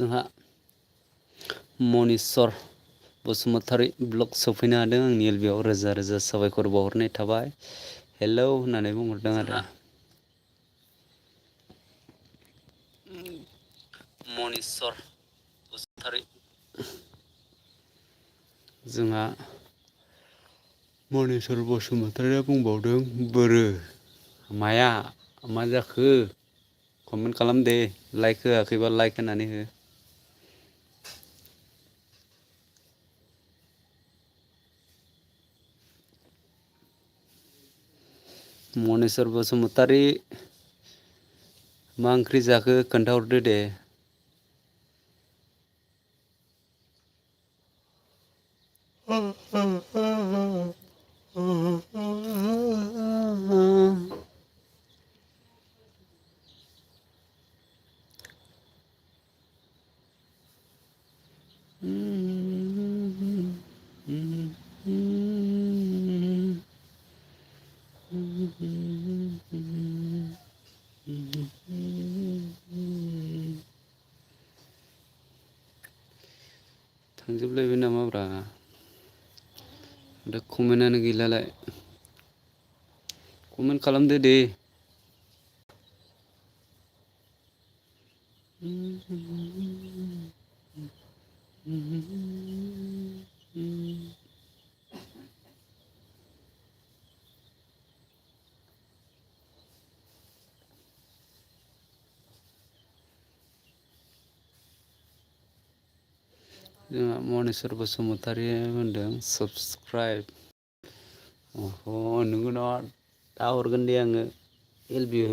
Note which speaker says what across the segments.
Speaker 1: जोंहा मनिस्वर बसुमतारी ब्लग सफैनो हादों। आंनि एलबिआव रोजा रोजा साबायखर बावहरनाय थाबाय। हेलौ होननानै बुंहरदों आरो मनिस्वर बसुमतारी। जोंहा मनिस्वर बसुमतारीया बुंबावदों बोरो माया मा जाखो कमेन्ट खालाम दे। लाइक होआखैबा लाइक होनानै हो। मनिस्वर बसुमतारी मा ओंख्रि जाखो खोन्थाहरदो दे। थांजोबलायबाय नामाब्रा दा कमेन्टआनो गैलालाय। कमेन्ट खालामदो दे। जोंहा मनिस्वर बसुमतारीया होनदों साबसक्राइब। नंगौ नामा? दा हरगोन दे आङो एलबि।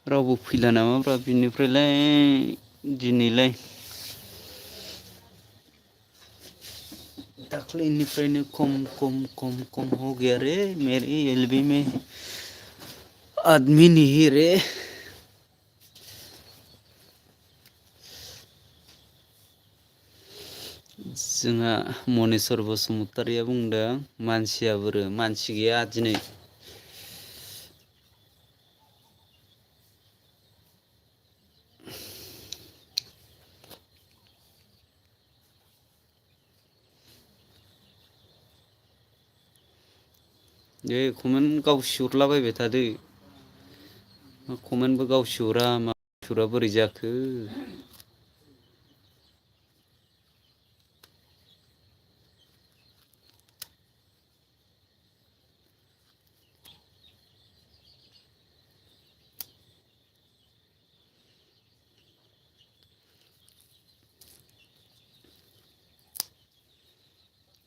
Speaker 1: रावबो फैला नामाब्रा बिनिफ्रायलाय दिनैलाय। दाख्लैनिफ्रायनो खम हो गया रे मेरे एलबी में आदमी नहीं रे। जोंहा मनिस्वर बसुमतारीया बुंदों मानसिया बोरो मानसि गैया दिनै। दे कमेन्ट गावसिहरलाबायबाय थादो। कमेन्टबो गावसिहरा मा गावसिहरा बोरै जाखो।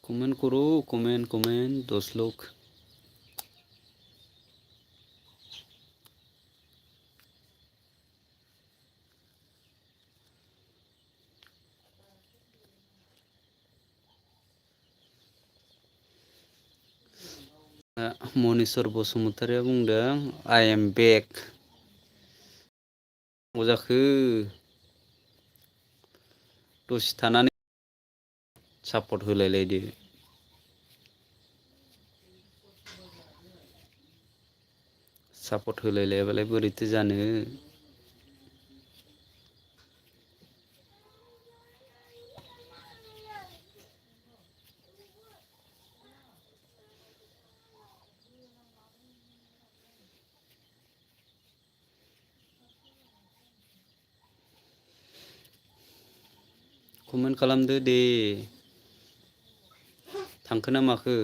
Speaker 1: कमेंट करो कमेंट 10 लोग। मनिस्वर बसुमतारीया बुंदों आई एम बेक। मा जाखो दसे थानानै सापर्ट होलायलायदो। सापर्ट होलायलायाबालाय बोरैथो जानो। कमेन्ट खालामदो दे। थांखो ना माखो।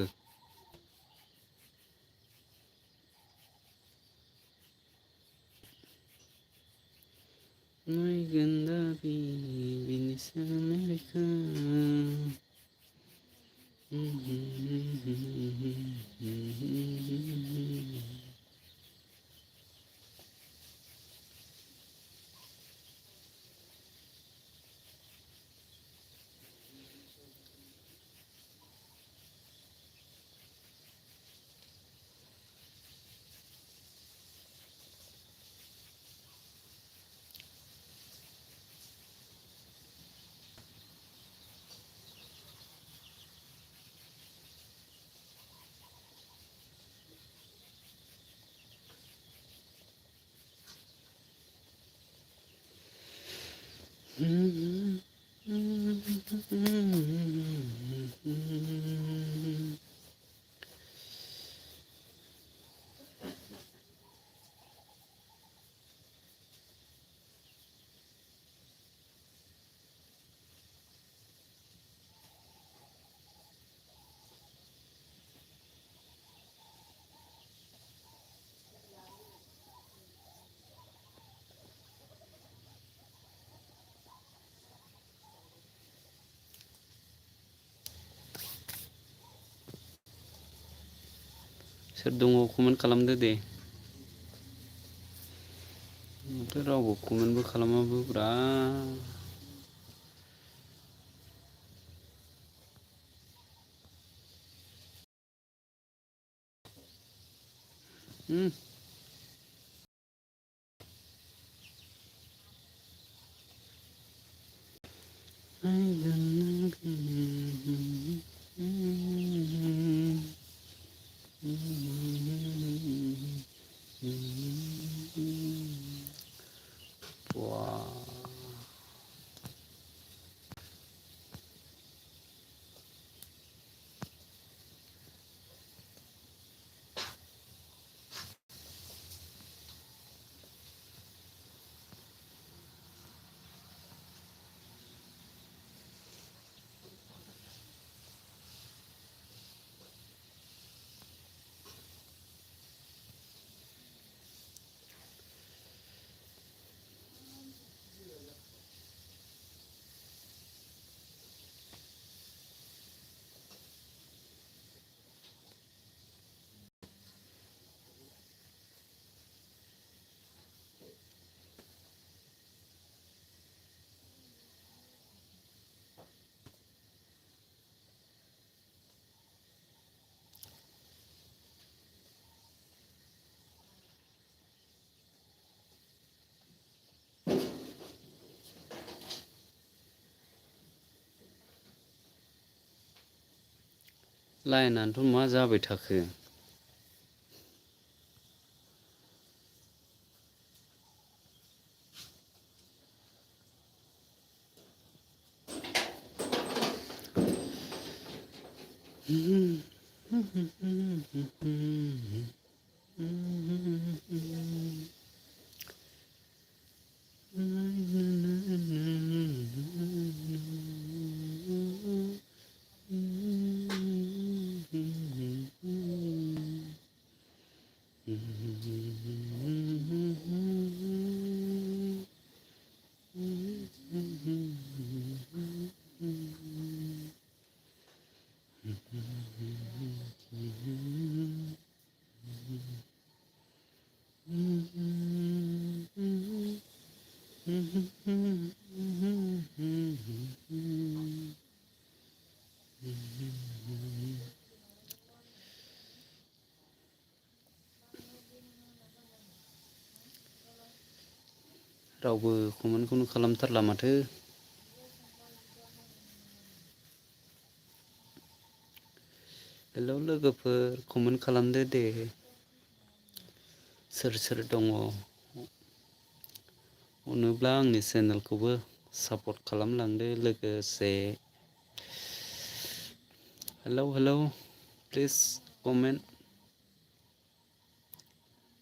Speaker 1: सोर दङ कमेन्ट खालामदो दे माथो रावबो कमेन्टबो खालामाबो ब्रा लाइनानोथ' मा जाबाय थाखो रावबो कमेन्टखौनो खालामथारला माथो हेलौ लोगोफोर कमेन्ट खालामदो दे सोर सोर दङ अनोब्ला आंनि चेनेलखौबो सापर्ट खालामलांदो लोगोसे हेलौ हेलौ प्लीज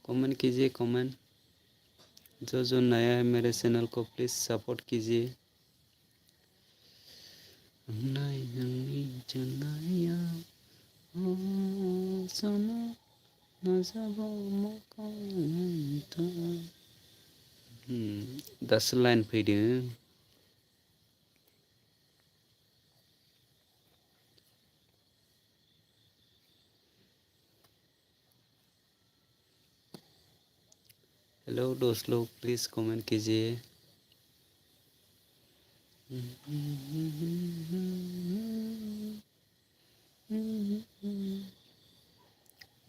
Speaker 1: कमेंट कीजिए कमेंट जो नया है मेरे चैनल को प्लीज़ सपोर्ट कीजिए दासो लाइन फैदों हेलो दोस्त लोग प्लीज़ कमेंट कीजिए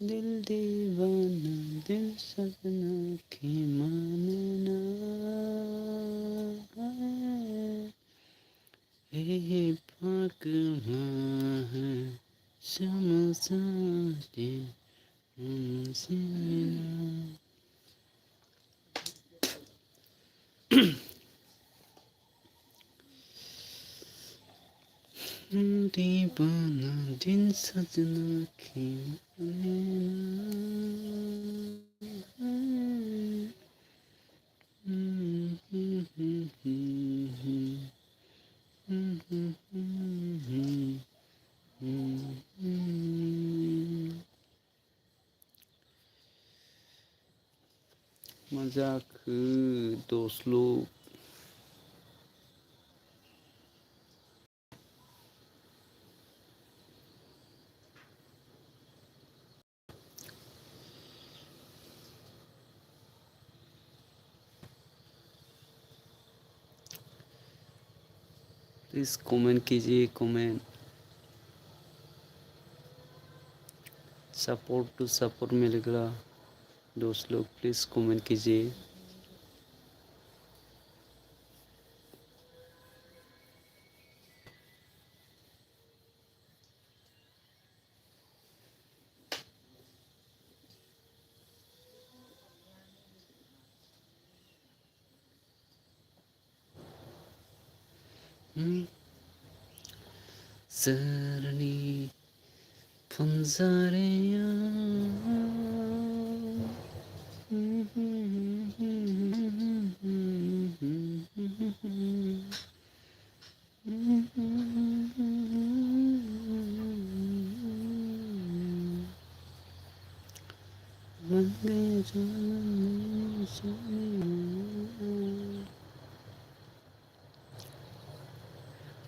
Speaker 1: दिल दीवाना दिल सजना की मानना हे पागला है समझाते हमसे ना di mana din sajna ki मजाक दोस्त लोग प्लीज कमेंट कीजिए कमेंट सपोर्ट टू सपोर्ट मिलेगा दोस्त लोग प्लीज कमेंट कीजिए सरनी फंजारिया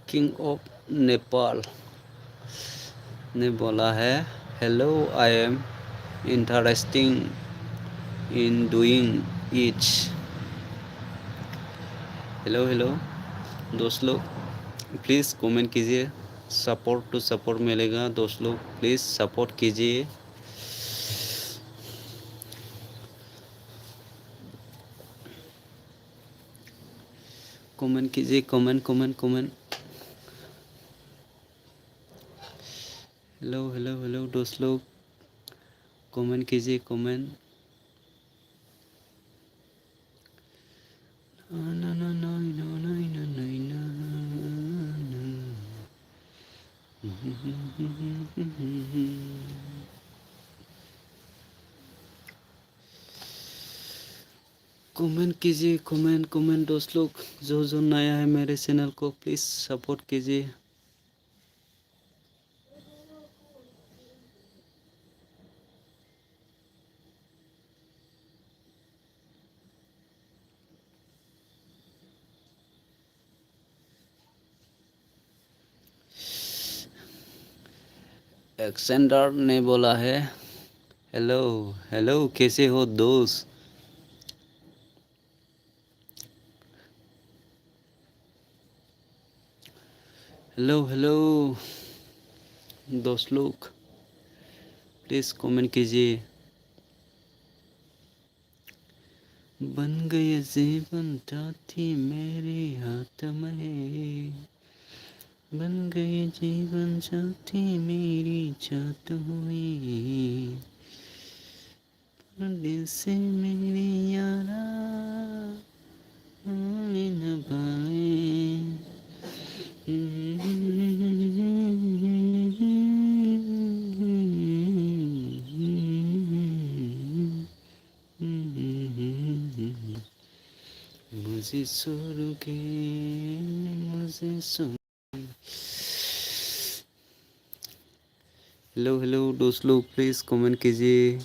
Speaker 1: किंग ऑफ नेपाल ने बोला है hello I am interesting in doing etch hello hello दोस्त लोग प्लीज़ कमेंट कीजिए सपोर्ट टू सपोर्ट मिलेगा दोस्त लोग प्लीज़ सपोर्ट कीजिए कमेंट कीजिए comment comment comment hello hello hello दोस्त लोग कमेंट कीजिए कमेंट कमेंट कीजिए कमेंट कमेंट दोस्त लोग जो नया है मेरे चैनल को प्लीज़ सपोर्ट कीजिए एक्सेंडर ने बोला है हेलो हेलो कैसे हो दोस्त हेलो हेलो दोस्त लोग प्लीज़ कमेंट कीजिए बन गए जीवन साथी मेरे हाथ में बन गए जीवन साथी मेरी छात हुई दिल से मेरे यारा न पाए मुझे छोड़ के मुझे छोड़ हेलो हेलो दोस्त लोग प्लीज़ कमेंट कीजिए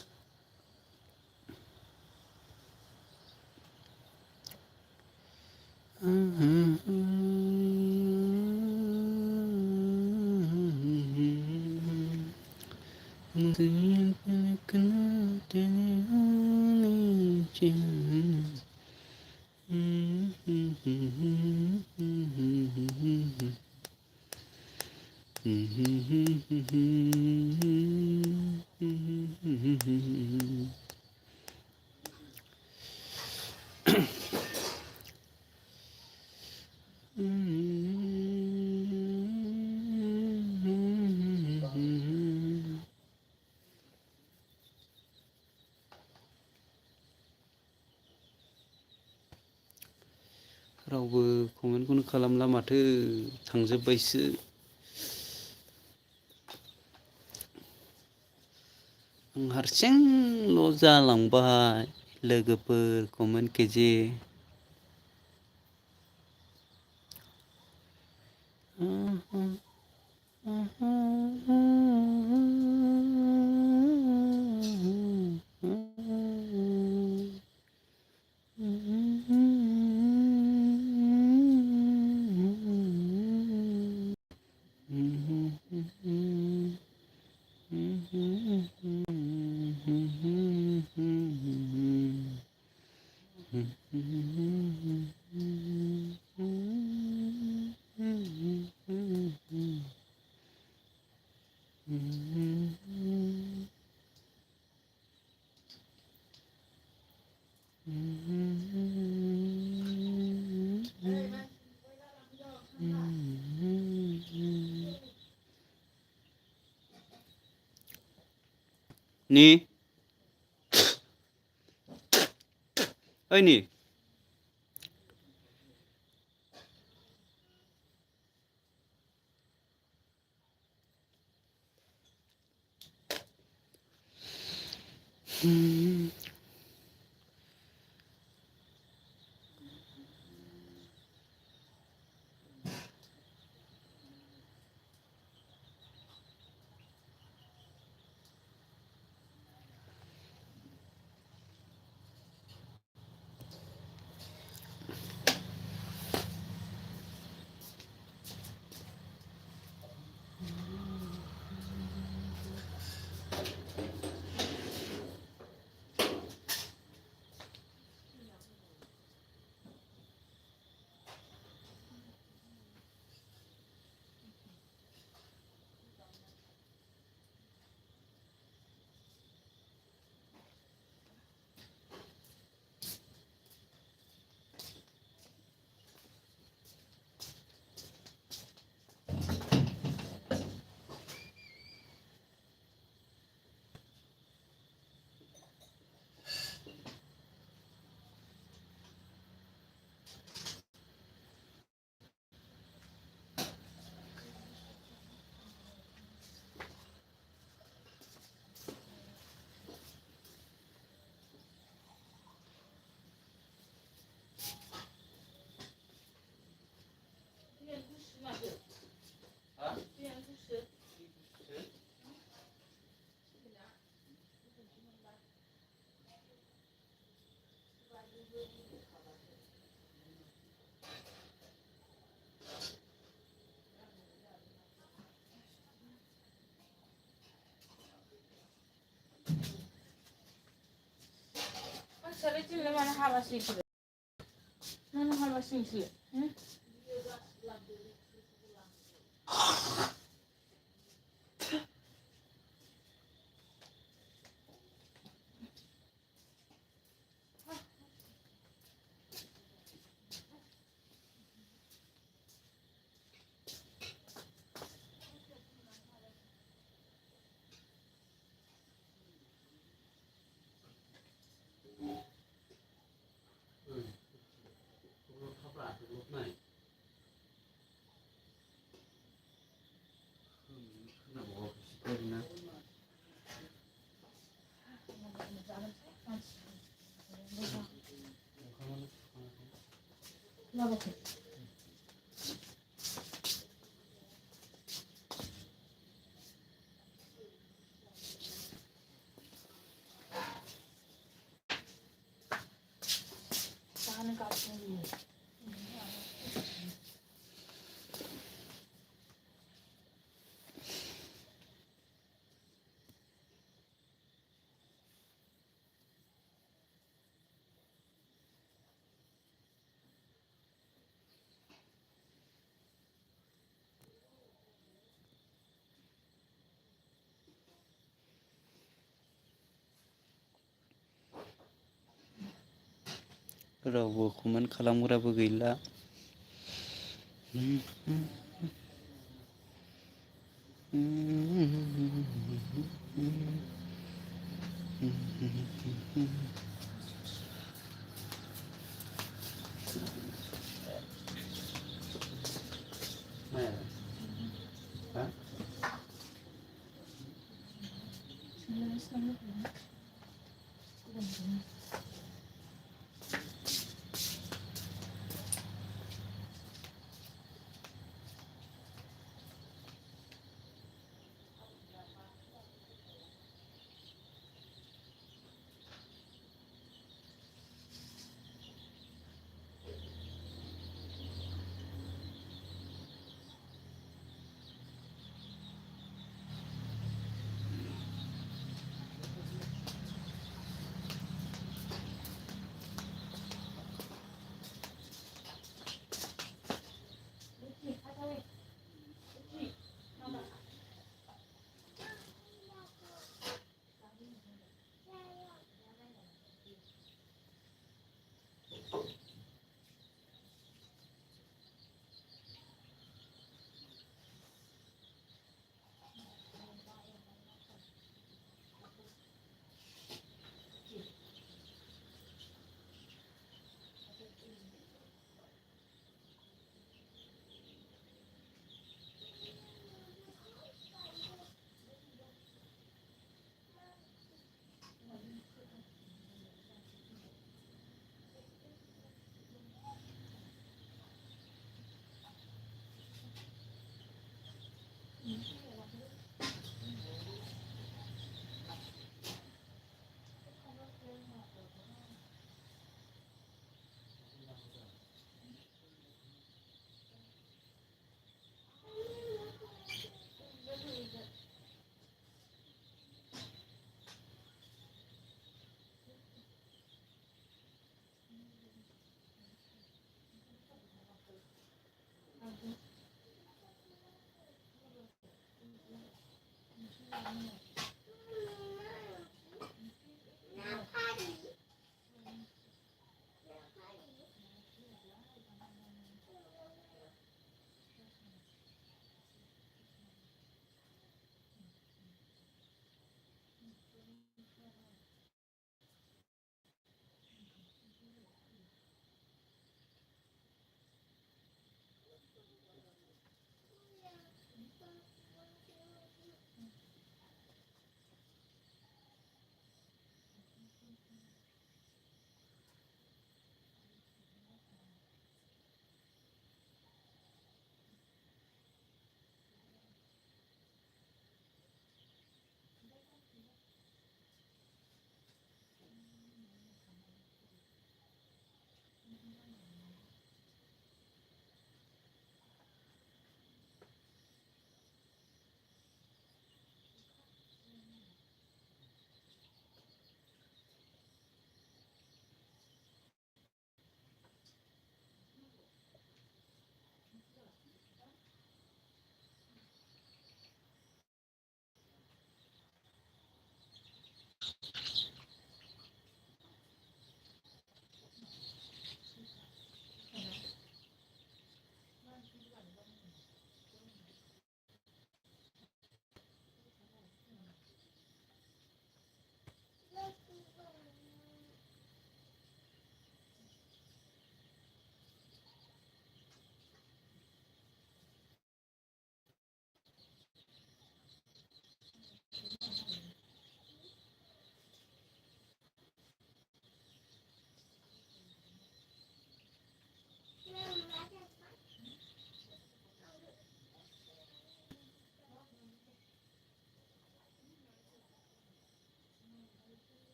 Speaker 1: रावबो कमेन्टखौनो खालामला माथो थांजोब्बायसो आं हारसिंल' जालांबाय लोगोफोर कमेन्ट केजि ni ơi ni
Speaker 2: Sarıcıyla bana havası içiyor. Bana havası içiyor. 나 bakayım. Sahanın karşısına gidiyor.
Speaker 1: रावबो कमेन्ट खालामग्राबो गैला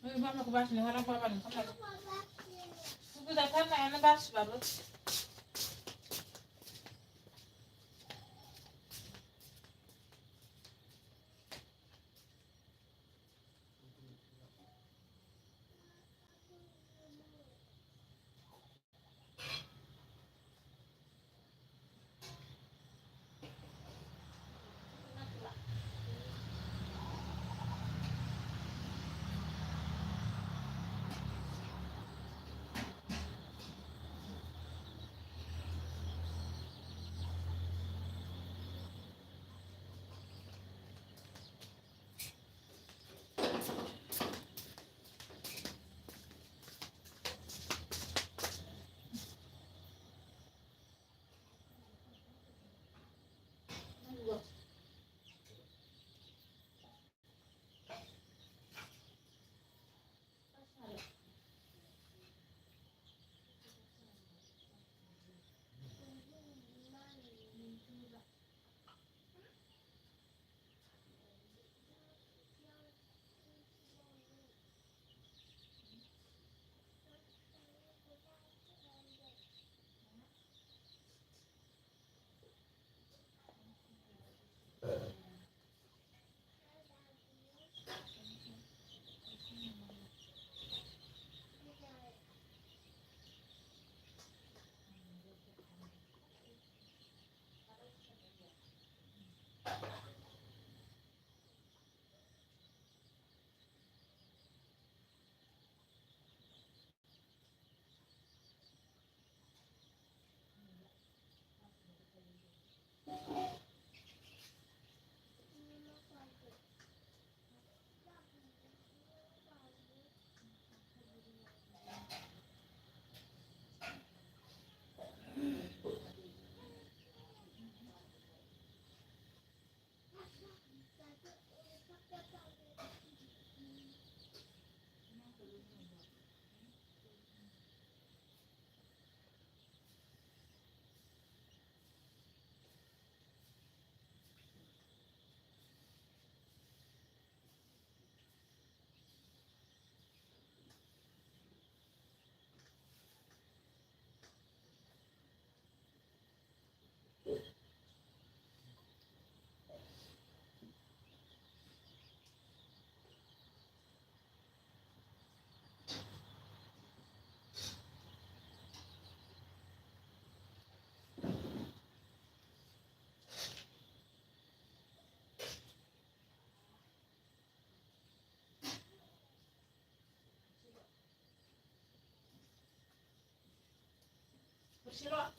Speaker 2: Vamos com baixo, não para não. Se puder também, não baixo, vamos. 싫어.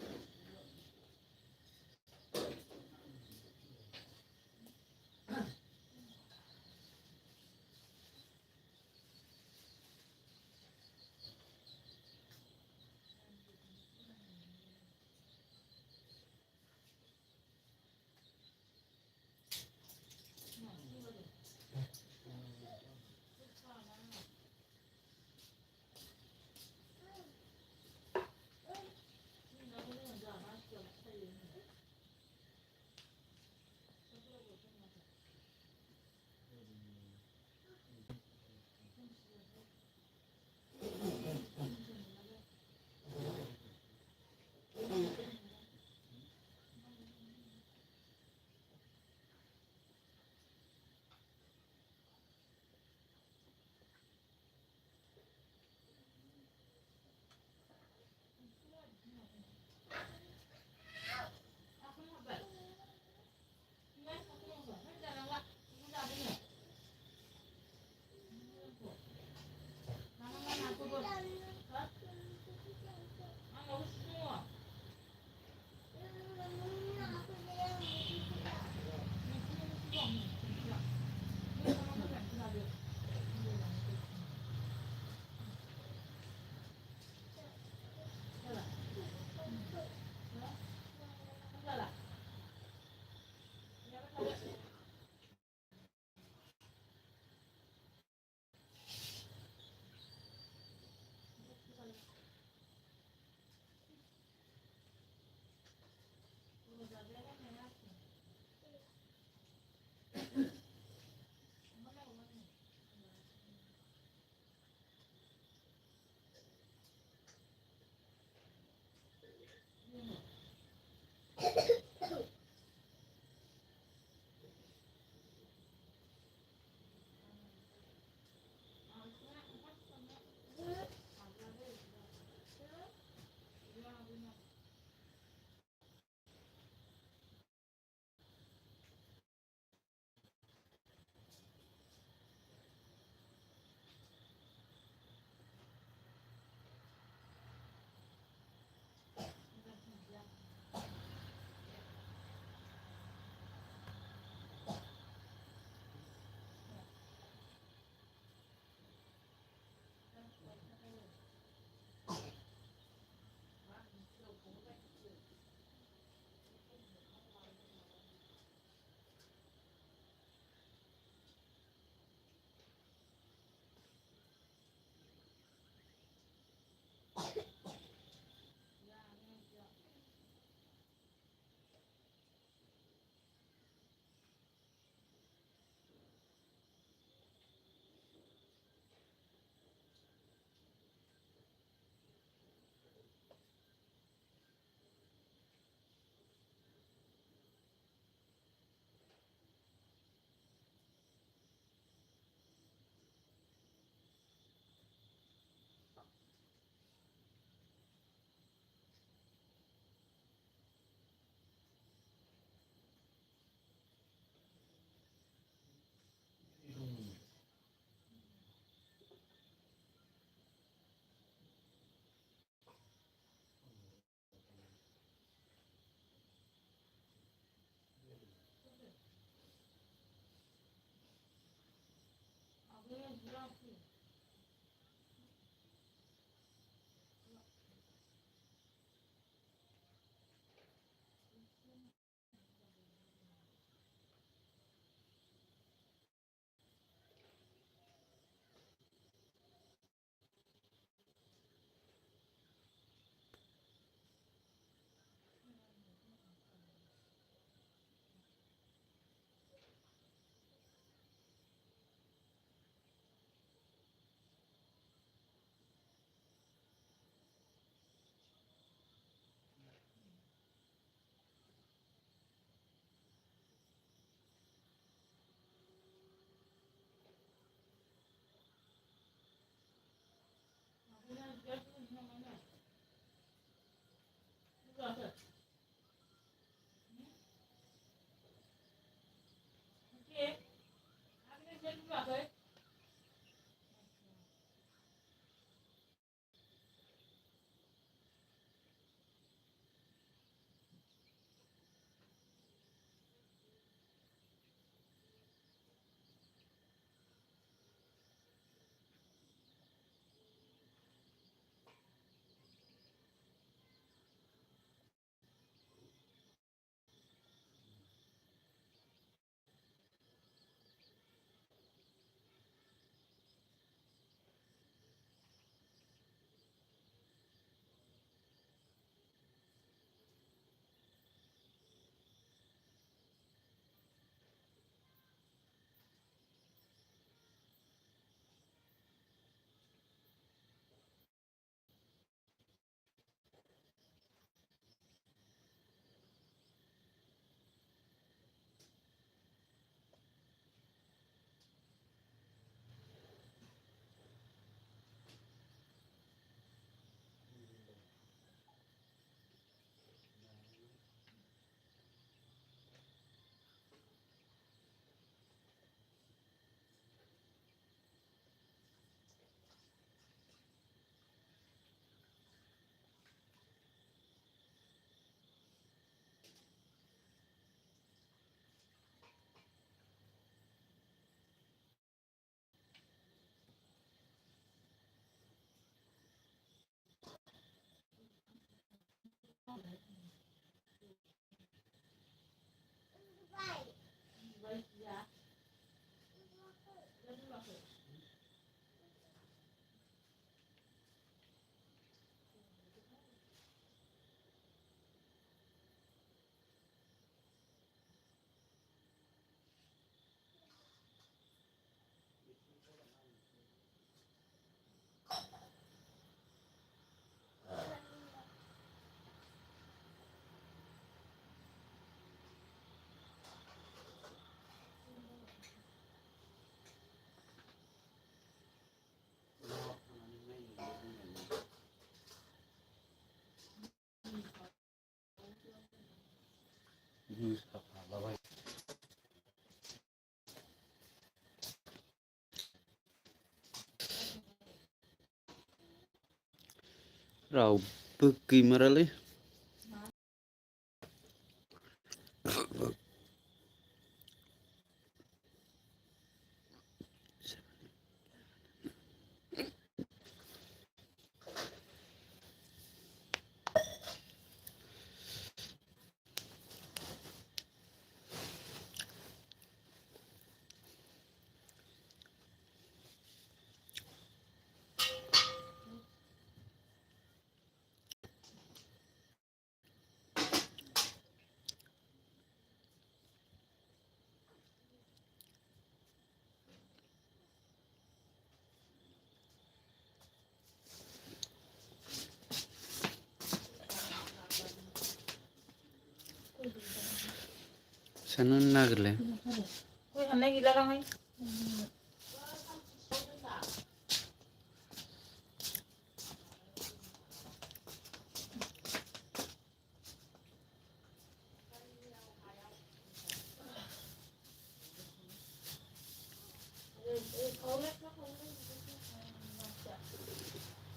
Speaker 1: रावबो गैमारालै सानो नागिरलाय
Speaker 2: ôi thằng này gì la lăng ấy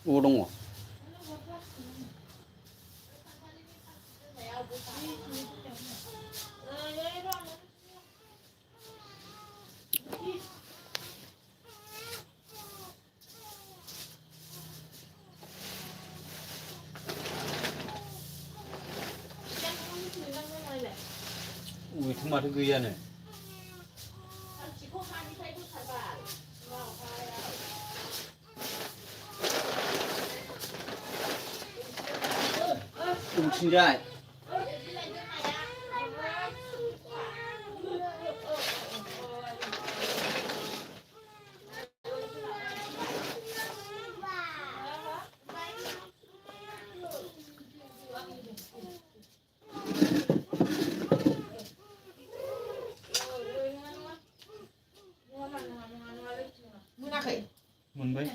Speaker 1: 오 dङ 우리 마트 그이야네 친자이 뭔데?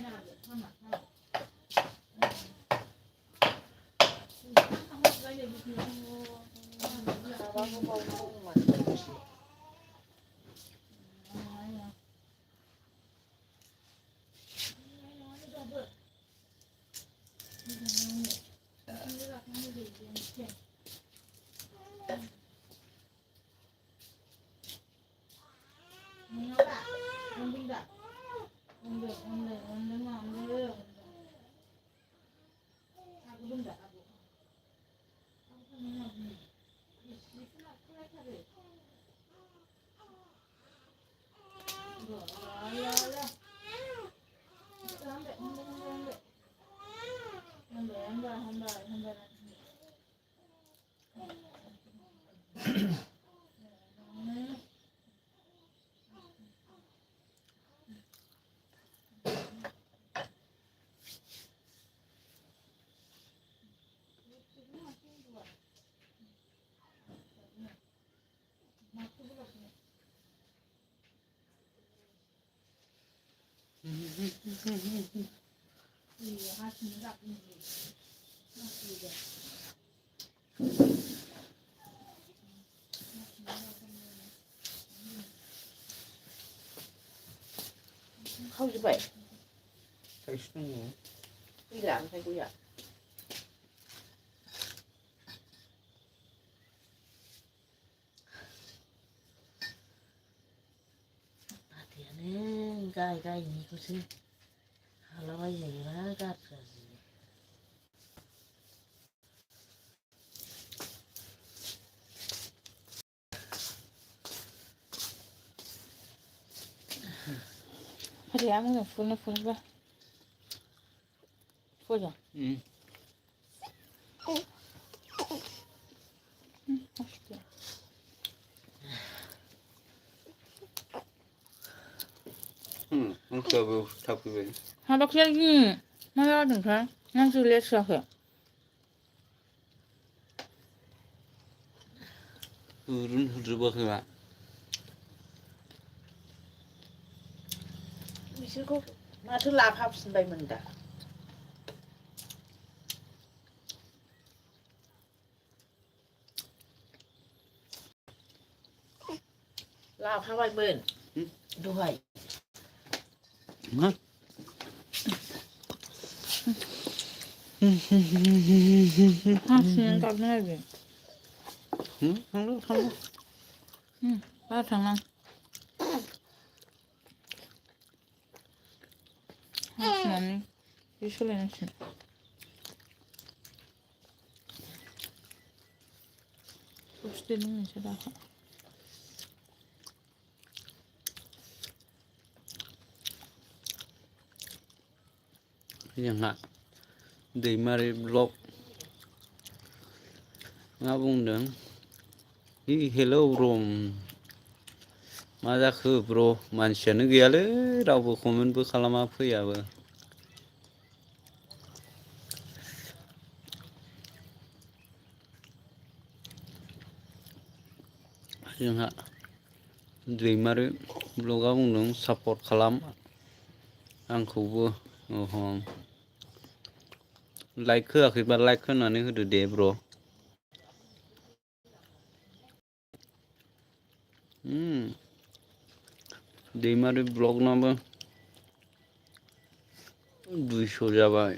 Speaker 3: Không như vậy,
Speaker 1: 자기 싫은 거
Speaker 3: đi làm thay cô ạ. Thì nên gai gì cô xin, là cái gì đó gạt rồi.
Speaker 2: Hadi ya mun funu ba foja hoştu
Speaker 1: 응 그거 잡고 왜
Speaker 2: ha bak yagi ma ya dun ka nan su le sa he
Speaker 1: 흐른 흐르버 그가
Speaker 3: Misalku, matu lapap sampai menda. Lapap apa ben? Duhai.
Speaker 1: 뭐?
Speaker 2: हारसिङैनो गाबनो नागिरो
Speaker 1: थांदो
Speaker 2: बारा थांनां हासुनानै बे सोलायनांसिगोन ससे लोंनोसै दाखा
Speaker 1: जोंहा दैमारि ब्लग मा बुंदों हेलौ ब्र मा जाखो ब्र मानसियानो गैयालै रावबो कमेन्टबो खालामा फैयाबो जोंहा दैमारि ब्लगआ बुंदों सापर्ट खालाम आंखौबो लाइक होआखैबा लाइक होनानै होदो दे ब्र दैमारि ब्लगनाबो 200 जाबाय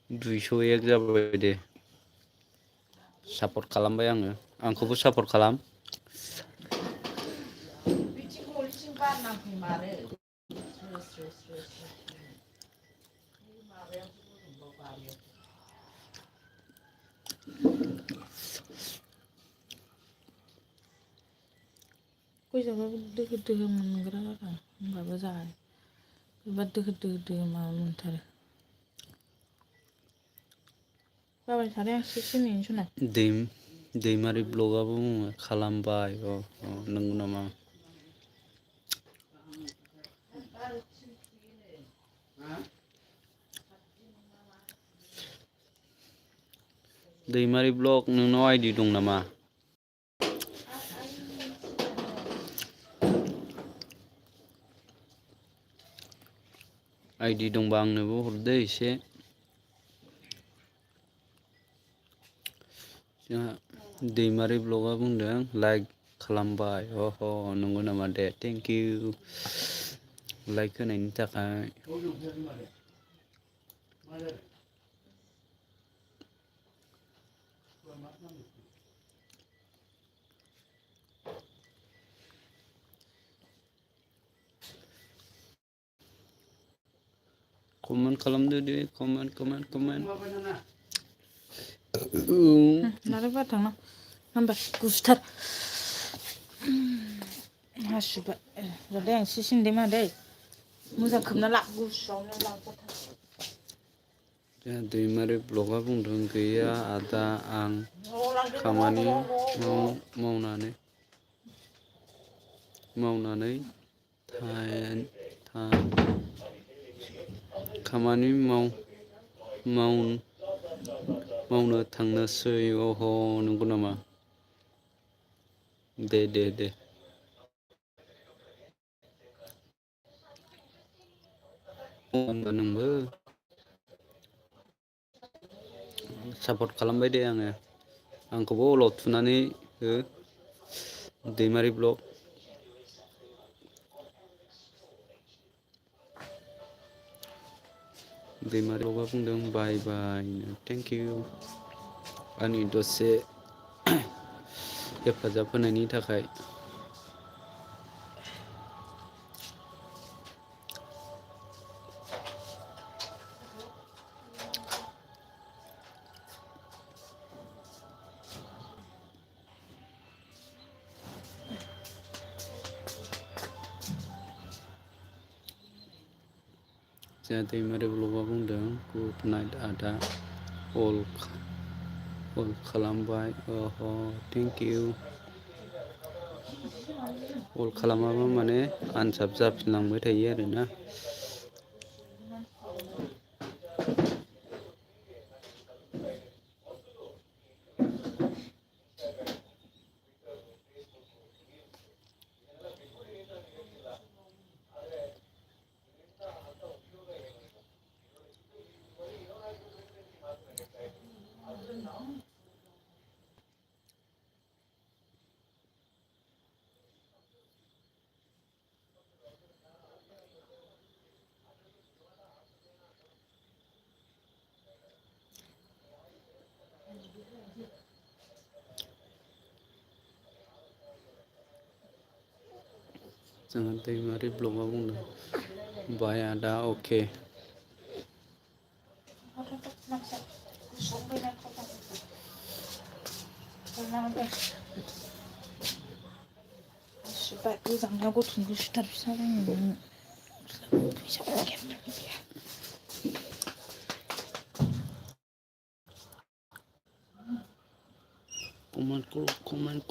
Speaker 1: 201 जाबाय दे सापर्ट खालामबाय आङो आंखौबो सापर्ट खालाम
Speaker 3: बिथिं गलिथिं बार नांफैमारो स्रो माबायावसो गुदुंबाव बारियाव
Speaker 2: गय जाबाबो दोहो दोहो मोनग्रा जादों होमबाबो जाया बोरैबा दोहो दोहो माबा मोनथारो जाबाय थादों आं 6 मिनिटनि सना
Speaker 1: दैमारि ब्लगआबो बुङो खालामबाय नंगौ नामा दैमारि ब्लग नोंनाव आइडि दं नामा आइडि दंबा आंनोबो हरदो एसे जोंहा दैमारि ब्लगआ बुंदों लाइक खालामबाय नंगौ नामा दे थेंक इउ लाइक होनायनि थाखाय कमेन्ट खालामदो दे कमेन्ट
Speaker 2: नालाय बारा थांना होमबा गुसुथार हासुबाय र'दै आं एसे सिनदों मादै मोजां खोबना ला गुसुआवनो लांजाथार
Speaker 1: जोंहा दैमारि ब्लगआ बुंदों गैया आदा आं खामानि मावनानै खामानि मावनो थांनोसै नंगौ नामा दे होनबा नोंबो सापर्ट खालामबाय दे आङो आंखौबो अलाव थुनानै हो दैमारि ब्लग दैमारि ब्लगआ बुंदों बाय थेंक इउ आंनि दसे हेफाजाब होनायनि थाखाय जोंहा दैमारि ब्लगआ बुंदों गुड नाइट आदा अल खालामबाय थेंक इउ अल खालामाबा माने आनसाफ जाफिनलांबाय थायो आरोना जोङो दैमारि ब्लगआव बुंदों बाया दा अके
Speaker 2: सुबाय गोजांनायाव गथ'निखौ सुथार फिसा बायनो फैसा गैया
Speaker 1: comment.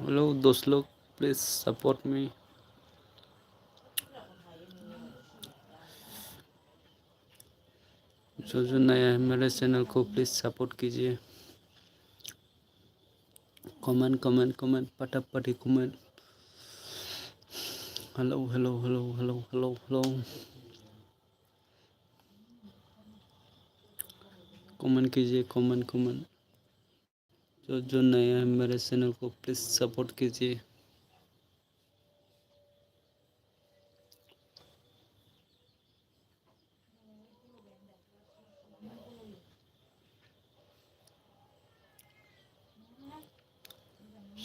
Speaker 1: Hello, those look, please support me. जो जो नया है मेरे चैनल को प्लीज सपोर्ट कीजिए. कमेंट पटापटी कमेंट. हेलो. कमेंट कीजिए कमेंट. जो नया है मेरे चैनल को प्लीज सपोर्ट कीजिए.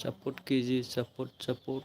Speaker 1: सपोर्ट कीजिए support.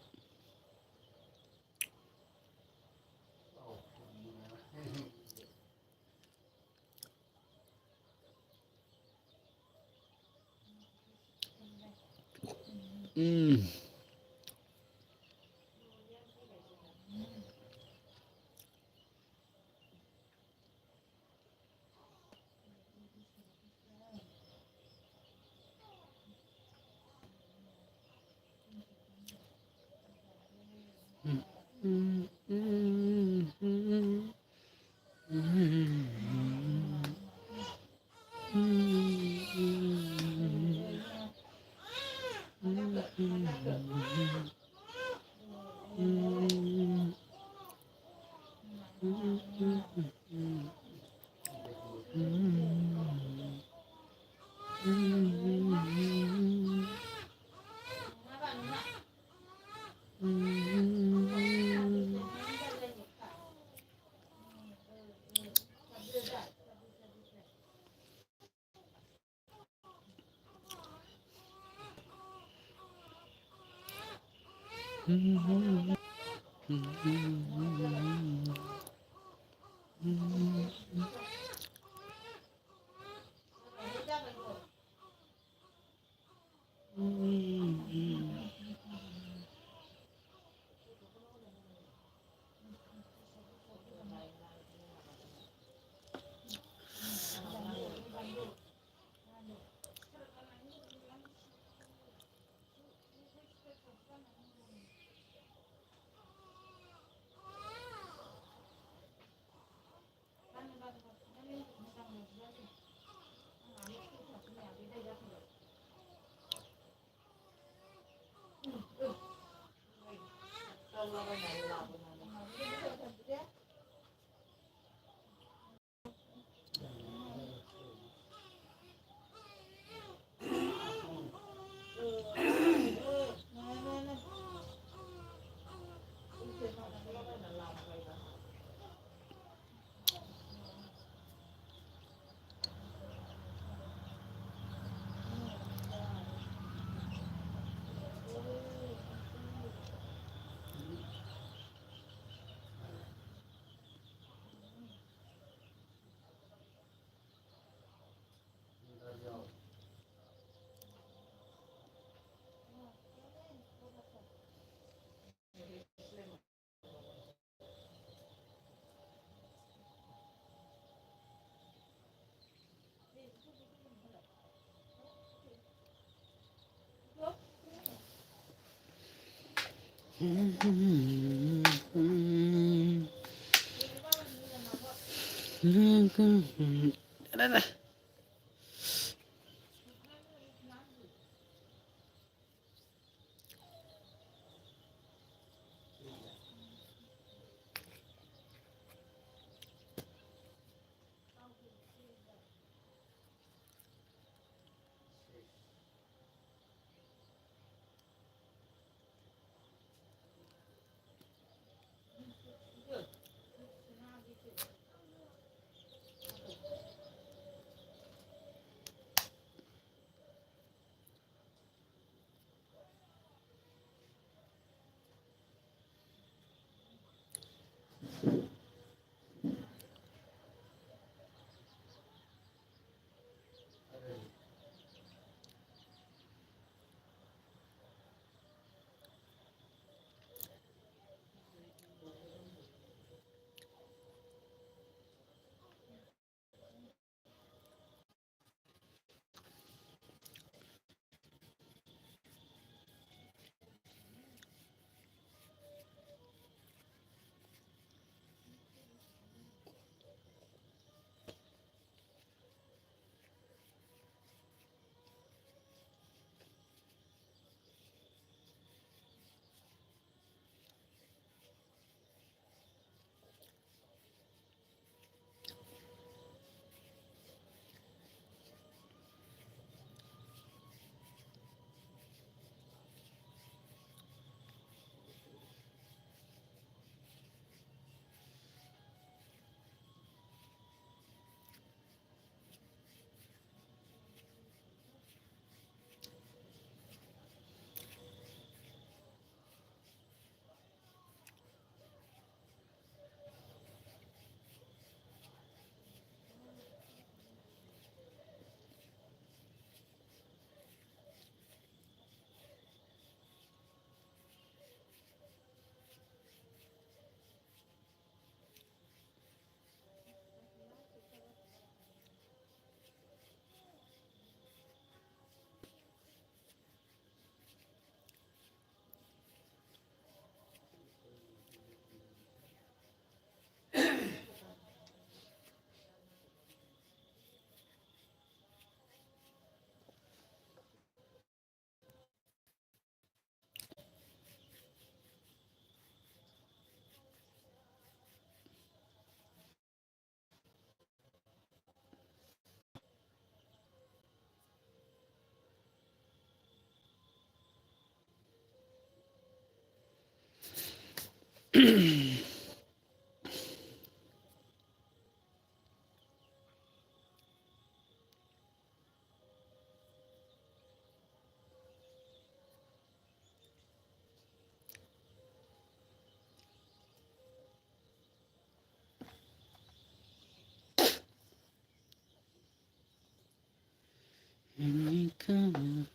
Speaker 1: Ini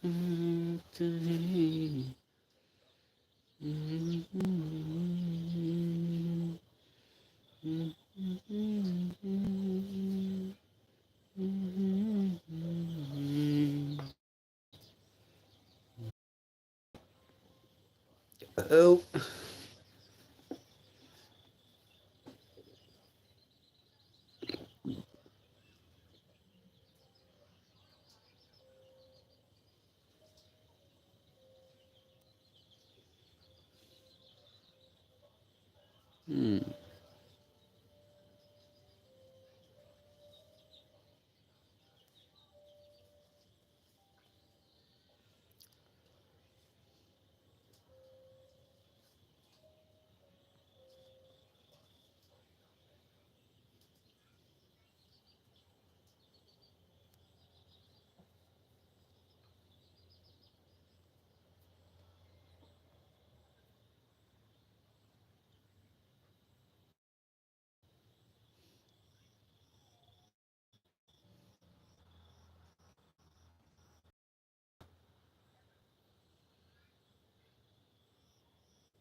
Speaker 1: hati. Oh. Hmm.